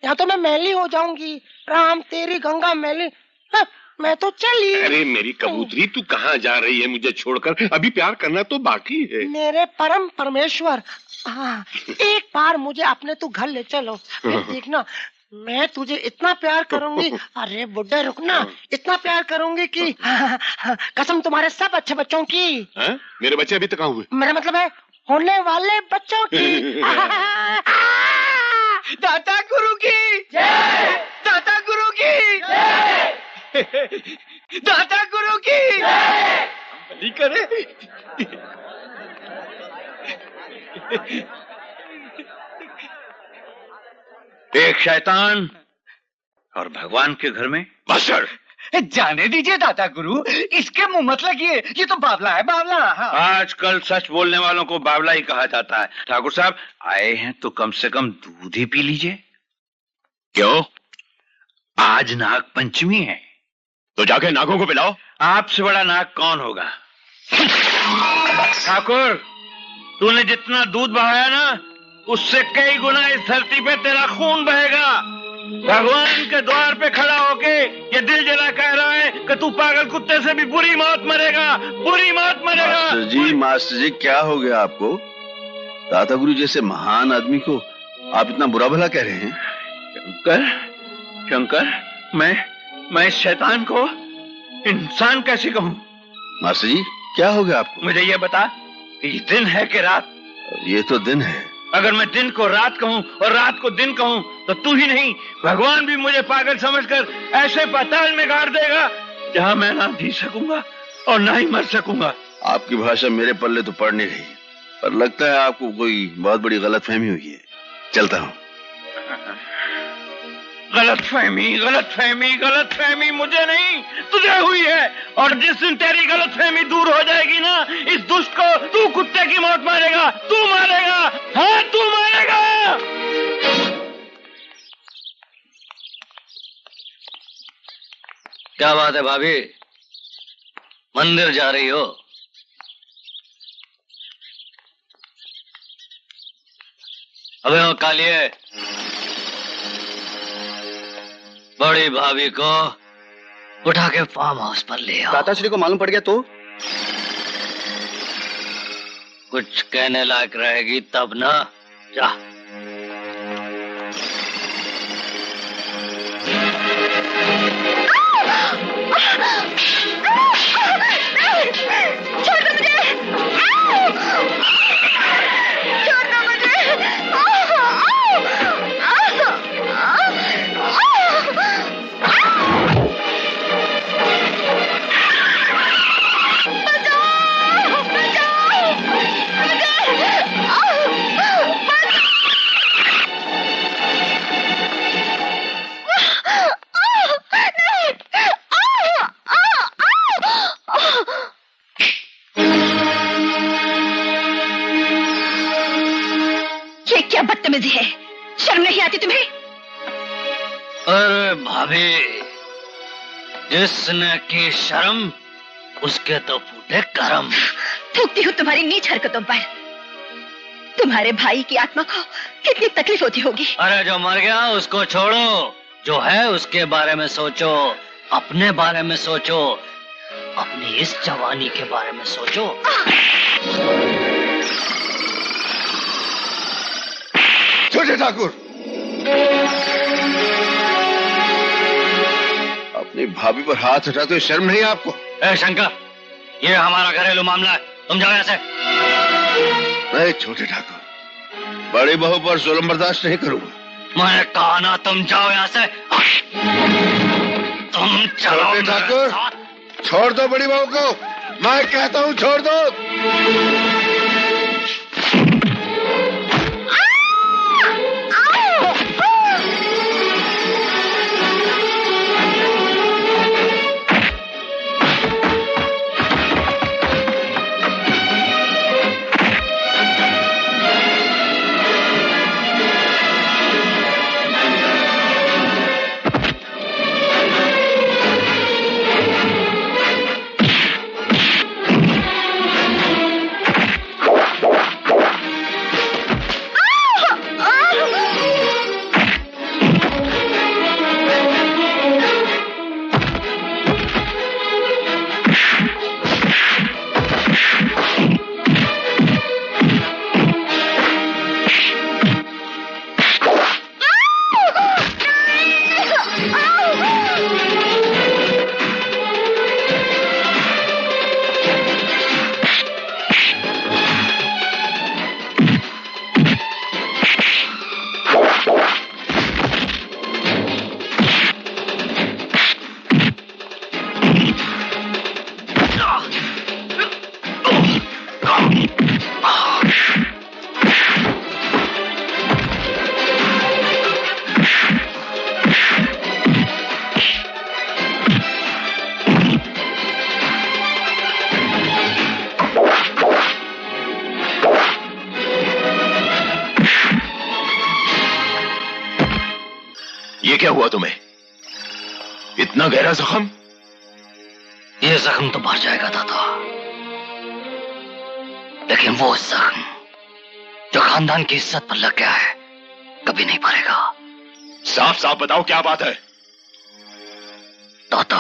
या तो मैं मैली हो जाऊंगी। राम तेरी गंगा मैली। हाँ, मैं तो चली। अरे मेरी कबूतरी, तू कहाँ जा रही है मुझे छोड़कर? अभी प्यार करना तो बाकी है। मेरे परम परमेश्वर, हाँ, एक बार मुझे अपने तू घर ले चलो, फिर देखना मैं तुझे इतना प्यार करूंगी। अरे बुड्ढे रुकना, इतना प्यार करूंगी कि कसम तुम्हारे सब अच्छे बच्चों की। मेरे बच्चे अभी तक कहाँ हुए? मेरा मतलब है होने वाले बच्चों की। दाता गुरु की जय, दाता गुरु की जय, दाता गुरु की जय। भली करे। एक शैतान और भगवान के घर में बसर। जाने दीजिए दाता गुरु, इसके मुंह मत लगिए, ये तो बावला है, बावला। हाँ। आजकल सच बोलने वालों को बावला ही कहा जाता है। ठाकुर साहब आए हैं तो कम से कम दूध ही पी लीजिए। क्यों, आज नाग पंचमी है तो जाके नागों को पिलाओ। आपसे बड़ा नाग कौन होगा? ठाकुर, तूने जितना दूध बहाया ना, उससे कई गुना इस धरती पे तेरा खून बहेगा। भगवान के द्वार पे खड़ा होके ये दिल जला कह रहा है कि तू पागल कुत्ते से भी बुरी मौत मरेगा, बुरी मौत मरेगा। मास्टर जी क्या हो गया आपको? दाता गुरु जैसे महान आदमी को आप इतना बुरा भला कह रहे हैं? शंकर, मैं इस शैतान को इंसान कैसे कहूँ? मास्टर जी क्या हो गया आपको? मुझे ये बता, ये दिन है कि रात? ये तो दिन है। अगर मैं दिन को रात कहूँ और रात को दिन कहूँ तो तू ही नहीं, भगवान भी मुझे पागल समझकर ऐसे पाताल में गाड़ देगा जहाँ मैं ना जी सकूंगा और ना ही मर सकूंगा। आपकी भाषा मेरे पल्ले तो पड़ नहीं रही, पर लगता है आपको कोई बहुत बड़ी गलतफहमी हुई है। चलता हूँ। गलतफहमी मुझे नहीं, तुझे हुई है। और जिस दिन तेरी गलतफहमी दूर हो जाएगी ना, इस दुष्ट को तू कुत्ते की मौत मारेगा, तू मारेगा, हाँ तू मारेगा। क्या बात है भाभी, मंदिर जा रही हो? अबे वो कालिए, बड़ी भाभी को उठा के फार्म हाउस पर ले आओ। दाताश्री को मालूम पड़ गया तो? कुछ कहने लायक रहेगी तब ना। जा। छोड़ दो मुझे, छोड़ दो मुझे। ये क्या बदतमीजी है, शर्म नहीं आती तुम्हें? अरे भाभी, जिसने की शर्म उसके तो फूटे करम। थूकती हूँ तुम्हारी नीच हरकतों पर। तुम्हारे भाई की आत्मा को कितनी तकलीफ होती होगी। अरे जो मर गया उसको छोड़ो, जो है उसके बारे में सोचो, अपने बारे में सोचो, अपनी इस जवानी के बारे में सोचो। छोटे ठाकुर, अपनी भाभी पर हाथ हटाते हुए शर्म नहीं आपको? ए शंकर, ये हमारा घरेलू मामला है, तुम जाओ यहाँ से। नहीं छोटे ठाकुर, बड़ी बहू पर जुल्म बर्दाश्त नहीं करूंगा। मैंने कहा ना तुम जाओ यहाँ से। तुम चलो। छोटे ठाकुर, छोड़ दो बड़ी बहू को, मैं कहता हूँ छोड़ दो। ये क्या हुआ तुम्हें? इतना गहरा जख्म? ये जख्म तो भर जाएगा दादा, लेकिन वो जख्म जो खानदान की इज्जत पर लग गया है कभी नहीं भरेगा। साफ साफ बताओ क्या बात है? दादा,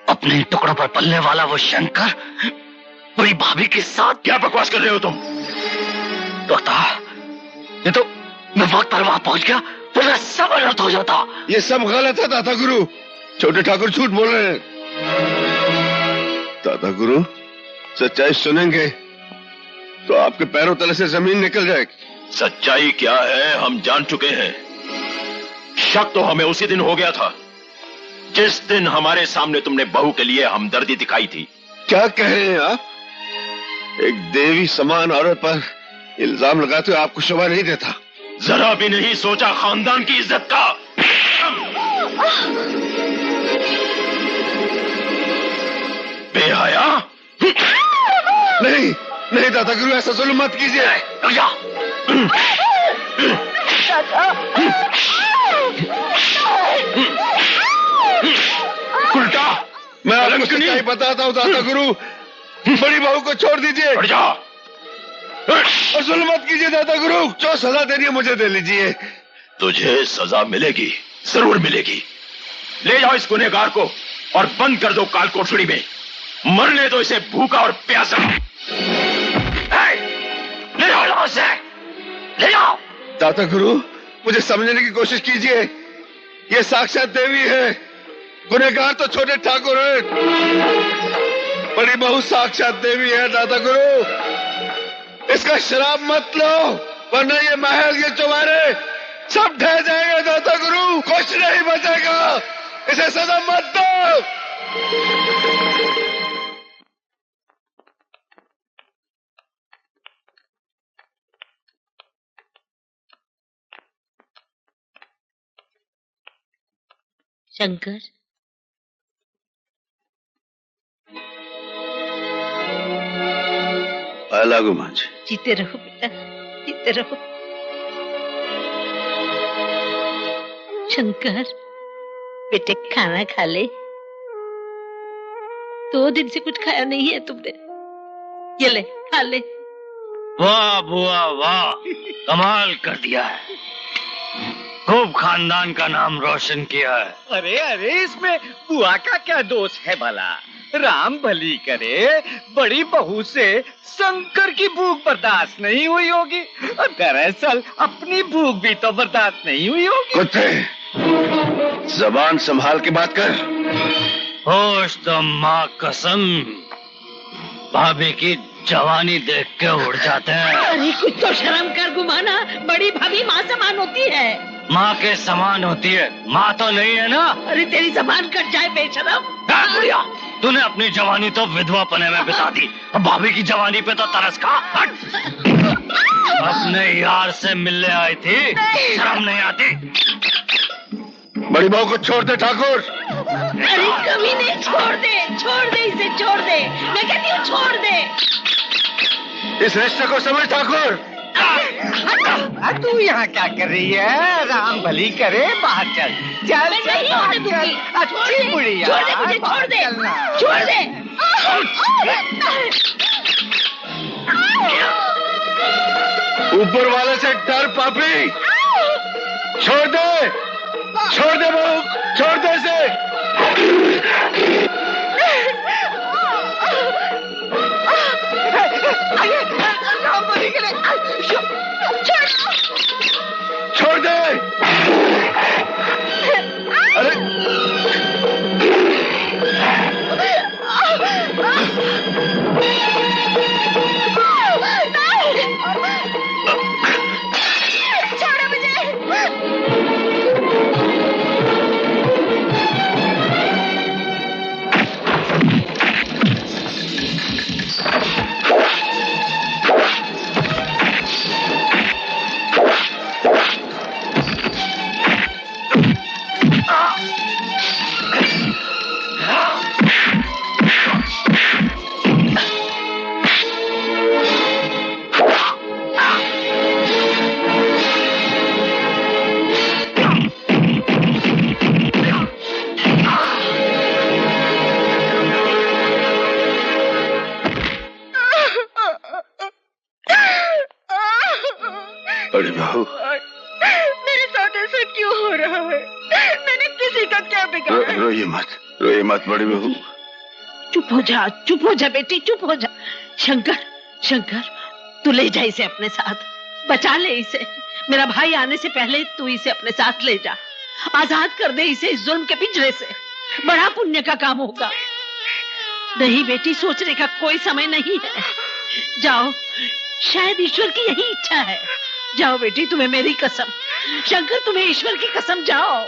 अपने टुकड़ों पर पलने वाला वो शंकर पूरी भाभी के साथ। क्या बकवास कर रहे हो तुम? दादा, ये तो मैं वक्त पर वहां पहुंच गया तो मैं सब अलर्ट हो जाता। ये सब गलत है दाता गुरु। छोटे ठाकुर झूठ बोल रहे हैं। दाता गुरु, सच्चाई सुनेंगे तो आपके पैरों तले से जमीन निकल जाएगी। सच्चाई क्या है हम जान चुके हैं। शक तो हमें उसी दिन हो गया था जिस दिन हमारे सामने तुमने बहू के लिए हमदर्दी दिखाई थी। क्या कह रहे हैं आप? एक देवी समान औरत पर इल्जाम लगाते हुए आपको शोभा नहीं देता। जरा भी नहीं सोचा खानदान की इज्जत का। बेहया। नहीं नहीं दादा गुरु, ऐसा जुल्म मत कीजिए। उल्टा मैं आपको सच्चाई बताता हूँ दादा गुरु। बड़ी बहू को छोड़ दीजिए और जुल्म मत कीजिए दादा गुरु। जो सजा देनी है मुझे दे लीजिए। तुझे सजा मिलेगी, जरूर मिलेगी। ले जाओ इस गुनहगार को और बंद कर दो काल कोठड़ी में। मरने दो इसे भूखा और प्यासा। ले जाओ इसे, ले जाओ। दाता गुरु, मुझे समझने की कोशिश कीजिए। ये साक्षात देवी है, गुनहगार तो छोटे ठाकुर है। बड़ी बहू साक्षात देवी है दाता गुरु। इसका शराब मत लो, वरना ये महल, ये चौबारे सब ढह जाएंगे दाता गुरु। कुछ नहीं बचेगा। इसे सजा मत दो। शंकर, लागू मां जी। जीते रहो बेटा, जीते रहो। शंकर बेटे, खाना खा ले। 2 दिन से कुछ खाया नहीं है तुमने। ये ले, खा ले। वाह बुआ वाह, कमाल कर दिया है। खूब खानदान का नाम रोशन किया है। अरे अरे, इसमें बुआ का क्या दोष है भला? राम भली करे, बड़ी बहू से शंकर की भूख बर्दाश्त नहीं हुई होगी। और दरअसल अपनी भूख भी तो बर्दाश्त नहीं हुई होगी। कुत्ते, जबान संभाल के बात कर। होश तो माँ कसम, भाभी की जवानी देख के उड़ जाते हैं। अरे कुछ तो शर्म कर गुमाना, बड़ी भाभी माँ समान होती है। माँ के समान होती है, माँ तो नहीं है ना। अरे तेरी जबान कट जाए बेशरम। बुढ़िया, तूने अपनी जवानी तो विधवा पने में बिता दी, अब भाभी की जवानी पे तो तरस खा। अपने यार से मिलने आई थी, शर्म नहीं आती? बड़ी बहू को छोड़ दे ठाकुर। अरे कभी नहीं, छोड़ दे, छोड़ दे इसे, छोड़ दे। मैं कहती हूँ छोड़ दे। इस रिश्ते को समझ ठाकुर। तू यहाँ क्या कर रही है? राम भली करे, बाहर चल चल मैं चल, नहीं बाहर होने दूंगी। चल। अच्छी बुढ़िया, छोड़ दे मुझे, छोड़ दे, छोड़ दे। ऊपर वाले से डर पापी। छोड़ दे, छोड़ दे बहू, छोड़ दे इसे। राम भली करे, छोड़ दे। अरे छोड़ो मुझे। ऐसा क्यों हो रहा है? मैंने किसी का क्या बिगाड़ा? रोइए मत बड़ी बहू। चुप हो जा बेटी, चुप हो जा। शंकर, शंकर, तू ले जा इसे अपने साथ, बचा ले इसे। मेरा भाई आने से पहले तू इसे अपने साथ ले जा, आजाद कर दे इसे इस जुल्म के पिंजरे से। बड़ा पुण्य का काम होगा। नहीं बेटी, सोचने का कोई समय नहीं है। जाओ, शायद ईश्वर की यही इच्छा है। जाओ बेटी, तुम्हें मेरी कसम, शंकर तुम्हें ईश्वर की कसम, जाओ।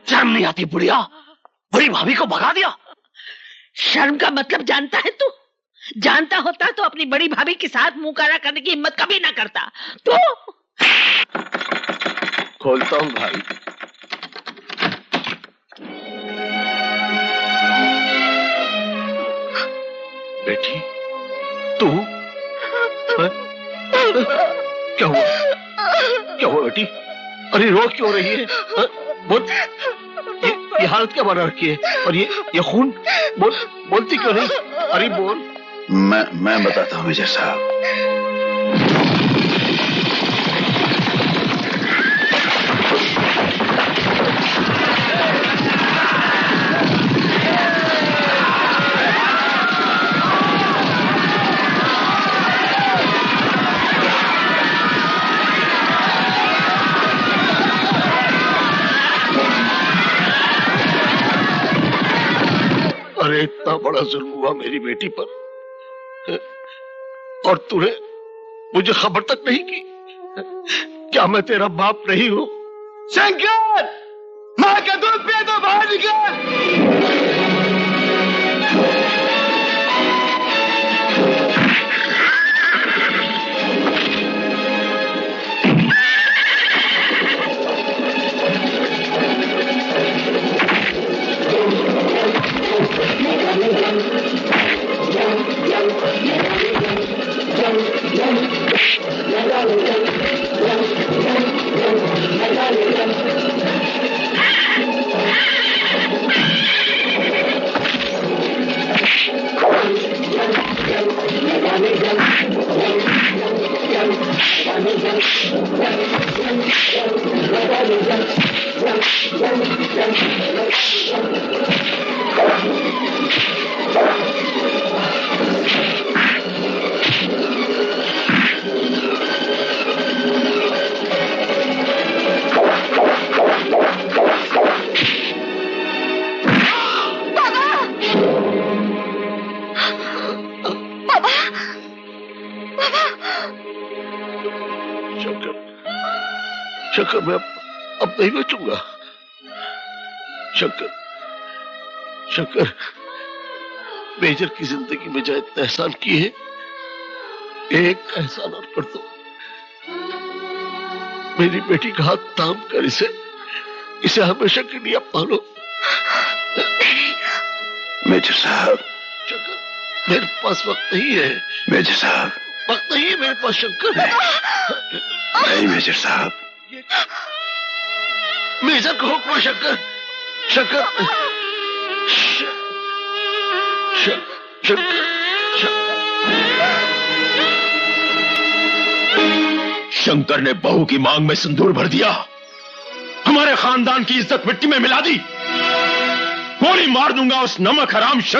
शर्म नहीं आती बुढ़िया? बड़ी भाभी को भगा दिया। शर्म का मतलब जानता है तू? जानता होता तो अपनी बड़ी भाभी के साथ मुंह काला करने की हिम्मत कभी ना करता। तो खोलता हूँ भाई। बेटी, तू? क्या हुआ? क्या हुआ बेटी? अरे रो क्यों रही है? बोल, ये हालत क्या बना रखी है? और ये खून? बोलती क्यों नहीं? अरे बोल। मैं बताता हूँ विजय साहब। अरे इतना बड़ा जुल्म हुआ मेरी बेटी पर, और तूने मुझे खबर तक नहीं की। क्या मैं तेरा बाप नहीं हूं? शंकर, मां का दूध पिए तो बाहर निकल। शंकर, मैं अब नहीं बचूंगा। शंकर, शंकर, मेजर की जिंदगी में जो इतने एहसान किए एक एहसान और कर दो, मेरी बेटी का हाथ थाम कर इसे हमेशा के लिए अपना लो। मेजर साहब, शंकर, मेरे पास वक्त नहीं है। मेजर साहब, वक्त नहीं है मेरे पास शंकर। नहीं मेजर साहब, मेजर को हुक्म शंकर, शंकर, शंकर, शंकर ने बहू की मांग में सिंदूर भर दिया, हमारे खानदान की इज्जत मिट्टी में मिला दी। गोली मार दूंगा उस नमक हराम शंकर